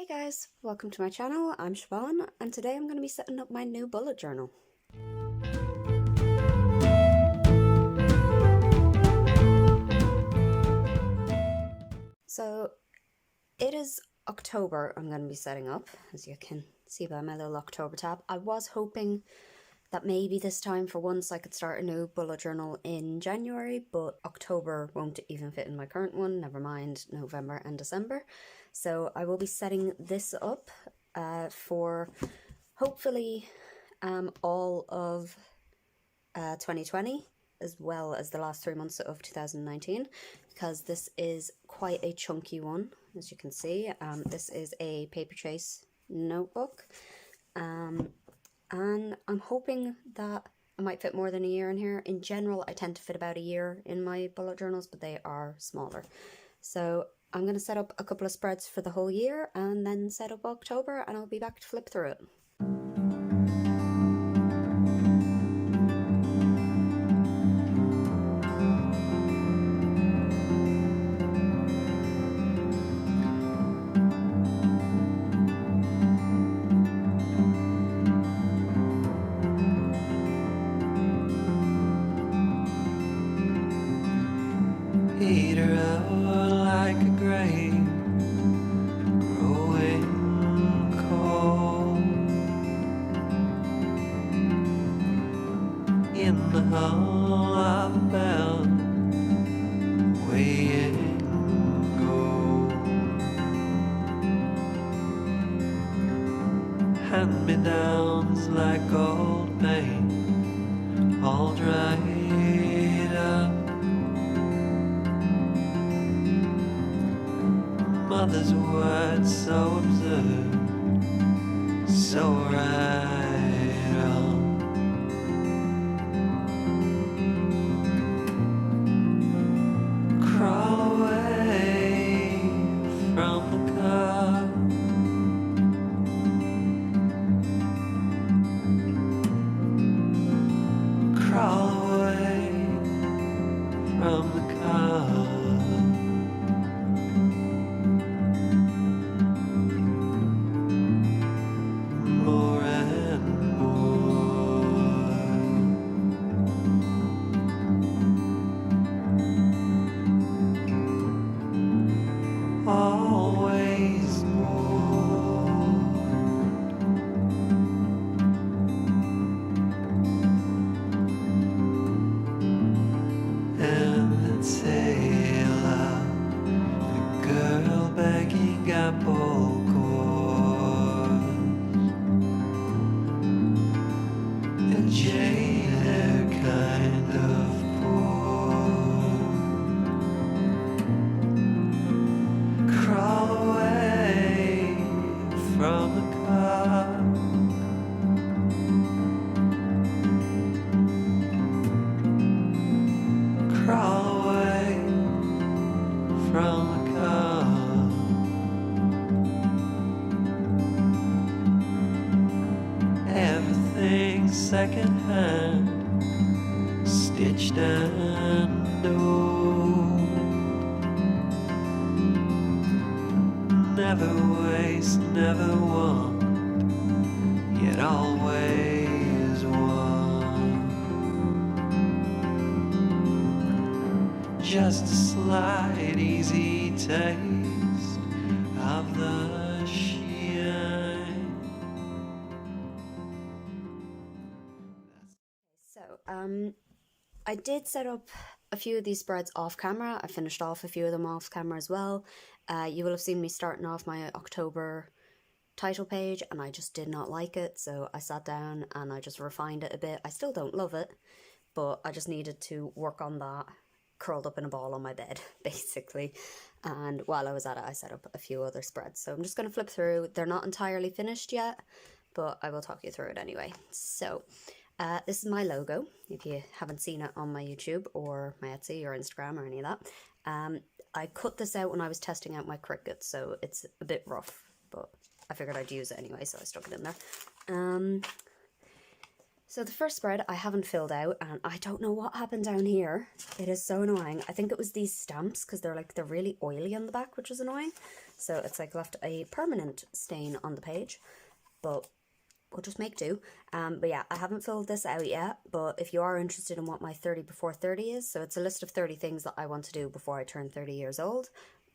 guys, welcome to my channel. I'm Siobhan and today I'm going to be setting up my new bullet journal. So it is October I'm going to be setting up, as you can see by my little October tab. I was hoping that maybe this time for once I could start a new bullet journal in January, but October won't even fit in my current one, never mind November and December. So I will be setting this up for hopefully all of 2020 as well as the last 3 months of 2019, because this is quite a chunky one, as you can see. This is a paper chase notebook, and I'm hoping that I might fit more than a year in here. In general, I tend to fit about a year in my bullet journals, but they are smaller. So I'm going to set up a couple of spreads for the whole year and then set up October, and I'll be back to flip through it. Peter out like a grave, growing cold in the hull of a bell, weighing gold. Hand-me-downs like gold paint, all dried up. Mother's words so absurd, so right on. Crawl away from the car, crawl away from the car. Always more. And the tale of the girl begging apple cores, a jaded kind of poor. Crawl away from the car, crawl away from the car. Everything's secondhand, stitched and old. Never waste, never want, yet always want. Just a slight, easy taste of the shine. So, I did set up a few of these spreads off camera. I finished off a few of them off camera as well. You will have seen me starting off my October title page and I just did not like it, so I sat down and I just refined it a bit. I still don't love it, but I just needed to work on that, curled up in a ball on my bed, basically. And while I was at it, I set up a few other spreads. So I'm just going to flip through. They're not entirely finished yet, but I will talk you through it anyway. So this is my logo, if you haven't seen it on my YouTube or my Etsy or Instagram or any of that. I cut this out when I was testing out my Cricut, so it's a bit rough, but I figured I'd use it anyway, so I stuck it in there. So the first spread I haven't filled out, and I don't know what happened down here. It is so annoying. I think it was these stamps, because they're really oily on the back, which is annoying. So it's like left a permanent stain on the page, but we'll just make do. But yeah, I haven't filled this out yet, but if you are interested in what my 30 before 30 is, so it's a list of 30 things that I want to do before I turn 30 years old.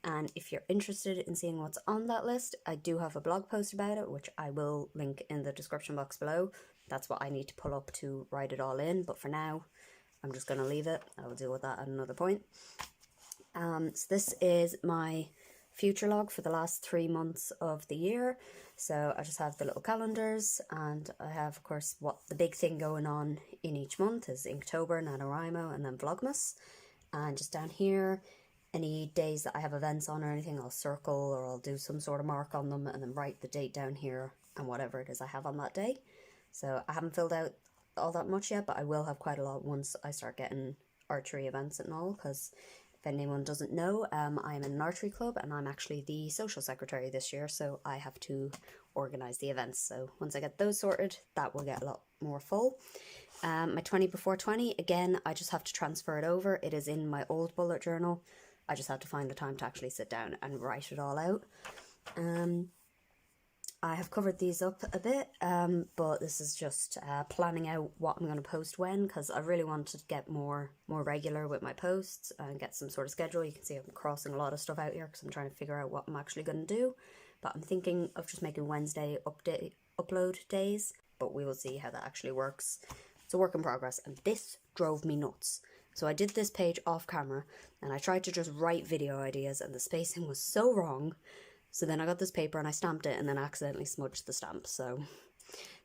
And if you're interested in seeing what's on that list, I do have a blog post about it, which I will link in the description box below. That's what I need to pull up to write it all in, but for now, I'm just going to leave it. I'll deal with that at another point. So this is my future log for the last 3 months of the year. So I just have the little calendars, and I have, of course, what the big thing going on in each month is Inktober, NaNoWriMo, and then Vlogmas. And just down here, any days that I have events on or anything, I'll circle or I'll do some sort of mark on them and then write the date down here and whatever it is I have on that day. So I haven't filled out all that much yet, but I will have quite a lot once I start getting archery events and all, because if anyone doesn't know, I'm in an archery club and I'm actually the social secretary this year, so I have to organise the events. So once I get those sorted, that will get a lot more full. My 20 before 20, again, I just have to transfer it over. It is in my old bullet journal. I just have to find the time to actually sit down and write it all out. I have covered these up a bit, but this is just planning out what I'm going to post when, because I really want to get more regular with my posts and get some sort of schedule. You can see I'm crossing a lot of stuff out here because I'm trying to figure out what I'm actually going to do, but I'm thinking of just making Wednesday upload days, but we will see how that actually works. It's a work in progress, and this drove me nuts. So I did this page off camera, and I tried to just write video ideas, and the spacing was so wrong. So then I got this paper and I stamped it and then accidentally smudged the stamp. So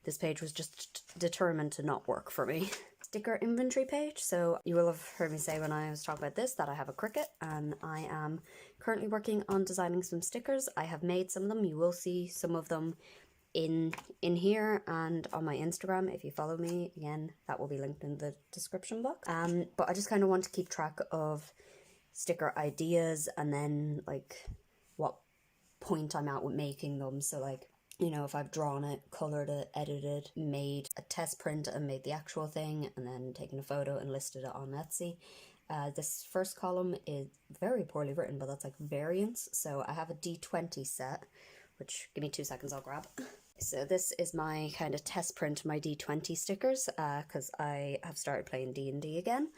this page was just determined to not work for me. Sticker inventory page. So you will have heard me say when I was talking about this that I have a Cricut, and I am currently working on designing some stickers. I have made some of them. You will see some of them in here and on my Instagram if you follow me. Again, that will be linked in the description box. But I just kind of want to keep track of sticker ideas and then like what point I'm at with making them. So like, you know, if I've drawn it, coloured it, edited, made a test print and made the actual thing, and then taken a photo and listed it on Etsy. This first column is very poorly written, but that's like variants. So I have a D20 set, which, give me 2 seconds, I'll grab. So this is my kind of test print, my D20 stickers, because I have started playing D&D again.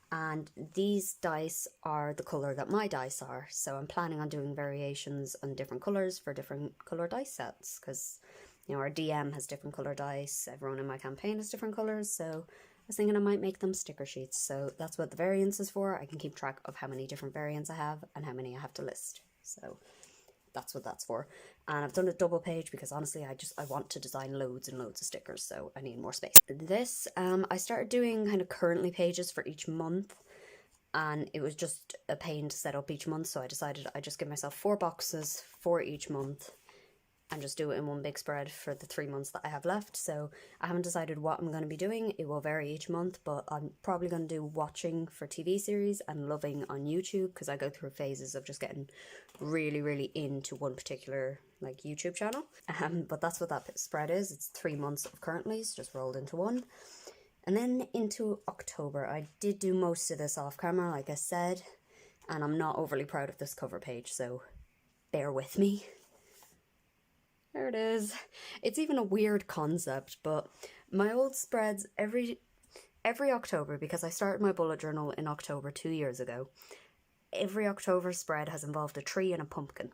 And these dice are the colour that my dice are, so I'm planning on doing variations on different colours for different colour dice sets, because, you know, our DM has different colour dice, everyone in my campaign has different colours, so I was thinking I might make them sticker sheets. So that's what the variance is for. I can keep track of how many different variants I have and how many I have to list, so that's what that's for. And I've done a double page because honestly I want to design loads and loads of stickers, so I need more space. This I started doing kind of currently pages for each month, and it was just a pain to set up each month, so I decided I'd just give myself 4 boxes for each month and just do it in one big spread for the 3 months that I have left. So I haven't decided what I'm going to be doing. It will vary each month, but I'm probably going to do watching for TV series and loving on YouTube, because I go through phases of just getting really into one particular like YouTube channel. But that's what that spread is. It's 3 months of currentlies just rolled into one. And then into October, I did do most of this off camera, like I said, and I'm not overly proud of this cover page, so bear with me. There it is. It's even a weird concept, but my old spreads every October, because I started my bullet journal in October 2 years ago, every October spread has involved a tree and a pumpkin.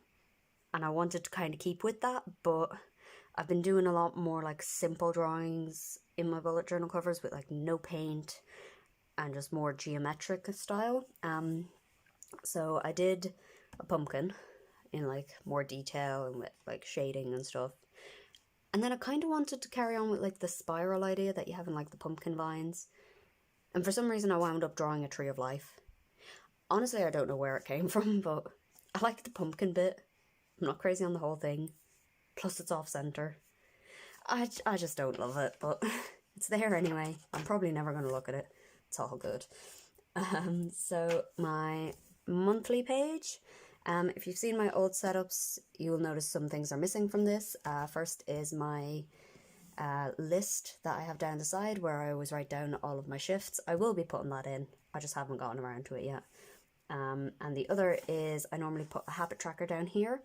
And I wanted to kind of keep with that, but I've been doing a lot more like simple drawings in my bullet journal covers with like no paint and just more geometric style. So I did a pumpkin in like more detail and with like shading and stuff. And then I kind of wanted to carry on with like the spiral idea that you have in like the pumpkin vines. And for some reason I wound up drawing a tree of life. Honestly, I don't know where it came from, but I like the pumpkin bit. I'm not crazy on the whole thing. Plus it's off center. I just don't love it, but it's there anyway. I'm probably never going to look at it. It's all good. So my monthly page. If you've seen my old setups, you will notice some things are missing from this. First is my list that I have down the side where I always write down all of my shifts. I will be putting that in. I just haven't gotten around to it yet. And the other is I normally put a habit tracker down here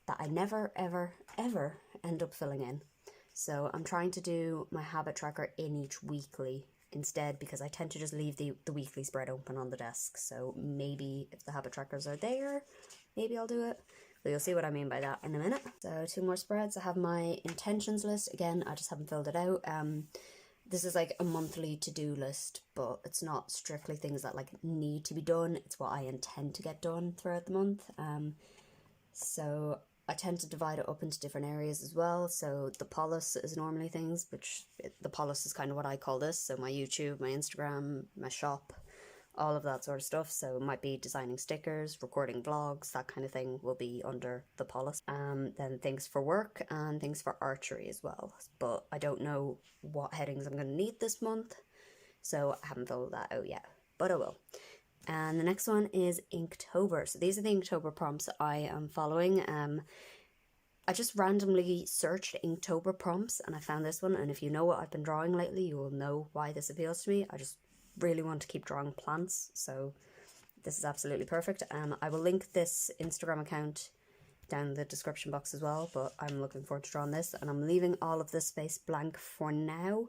that I never, ever, ever end up filling in. So I'm trying to do my habit tracker in each weekly instead, because I tend to just leave the weekly spread open on the desk. So maybe if the habit trackers are there, maybe I'll do it. But you'll see what I mean by that in a minute. So 2 more spreads. I have my intentions list. Again, I just haven't filled it out. This is like a monthly to-do list, but it's not strictly things that like need to be done. It's what I intend to get done throughout the month. So I tend to divide it up into different areas as well. So the polis is normally things, the polis is kind of what I call this. So my YouTube, my Instagram, my shop, all of that sort of stuff. So it might be designing stickers, recording vlogs, that kind of thing will be under the polis. Then things for work and things for archery as well. But I don't know what headings I'm going to need this month, so I haven't filled that out yet, but I will. And the next one is Inktober. So these are the Inktober prompts I am following. I just randomly searched Inktober prompts and I found this one. And if you know what I've been drawing lately, you will know why this appeals to me. I just really want to keep drawing plants, so this is absolutely perfect. I will link this Instagram account down in the description box as well, but I'm looking forward to drawing this, and I'm leaving all of this space blank for now.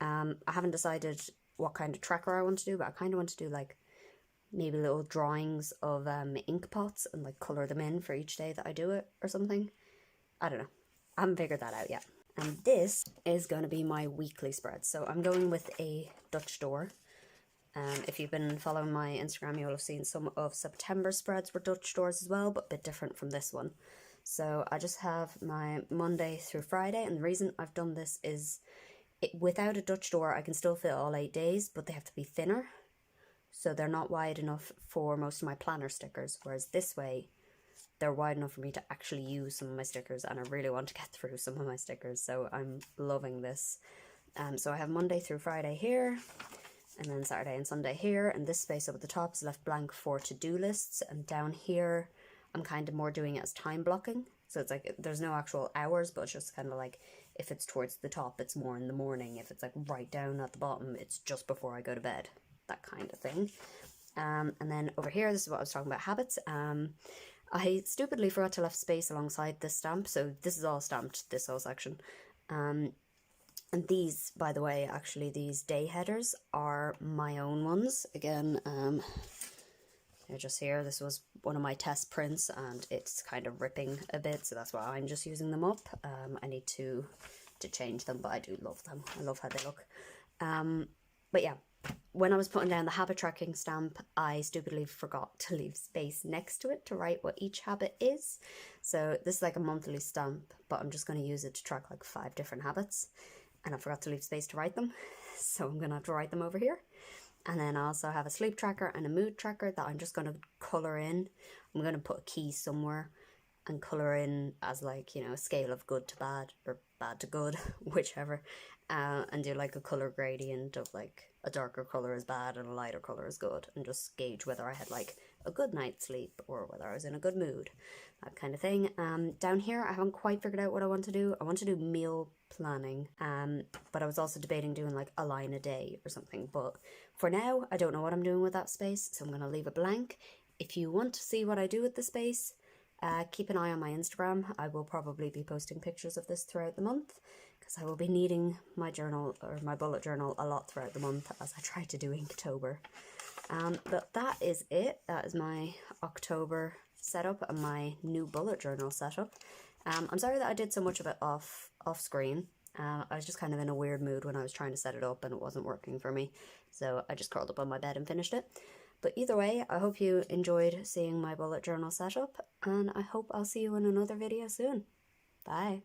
I haven't decided what kind of tracker I want to do, but I kind of want to do like maybe little drawings of ink pots and like colour them in for each day that I do it or something. I don't know. I haven't figured that out yet. And this is going to be my weekly spread. So I'm going with a Dutch door. If you've been following my Instagram, you'll have seen some of September spreads were Dutch doors as well, but a bit different from this one. So I just have my Monday through Friday, and the reason I've done this is without a Dutch door, I can still fit all 8 days, but they have to be thinner. So they're not wide enough for most of my planner stickers, whereas this way, they're wide enough for me to actually use some of my stickers, and I really want to get through some of my stickers, so I'm loving this. So I have Monday through Friday here, and then Saturday and Sunday here, and this space up at the top is left blank for to-do lists, and down here I'm kind of more doing it as time blocking. So it's like there's no actual hours, but it's just kind of like if it's towards the top, it's more in the morning. If it's like right down at the bottom, it's just before I go to bed, that kind of thing. And then over here, this is what I was talking about, habits. I stupidly forgot to left space alongside this stamp, so this is all stamped, this whole section. And these, by the way, actually these day headers are my own ones. Again, they're just here. This was one of my test prints and it's kind of ripping a bit, so that's why I'm just using them up. I need to change them, but I do love them. I love how they look. But yeah, when I was putting down the habit tracking stamp, I stupidly forgot to leave space next to it to write what each habit is. So this is like a monthly stamp, but I'm just going to use it to track like 5 different habits. And I forgot to leave space to write them, so I'm going to have to write them over here. And then I also have a sleep tracker and a mood tracker that I'm just going to colour in. I'm going to put a key somewhere and colour in as like, you know, a scale of good to bad or bad to good, whichever. And do like a colour gradient of like a darker colour is bad and a lighter colour is good, and just gauge whether I had like a good night's sleep or whether I was in a good mood, that kind of thing. Down here I haven't quite figured out what I want to do. I want to do meal planning, but I was also debating doing like a line a day or something, but for now I don't know what I'm doing with that space, so I'm going to leave it blank. If you want to see what I do with the space, keep an eye on my Instagram. I will probably be posting pictures of this throughout the month, because I will be needing my journal or my bullet journal a lot throughout the month as I try to do Inktober. But that is it. That is my October setup and my new bullet journal setup. I'm sorry that I did so much of it off screen. I was just kind of in a weird mood when I was trying to set it up and it wasn't working for me, so I just curled up on my bed and finished it. But either way, I hope you enjoyed seeing my bullet journal setup, and I hope I'll see you in another video soon. Bye!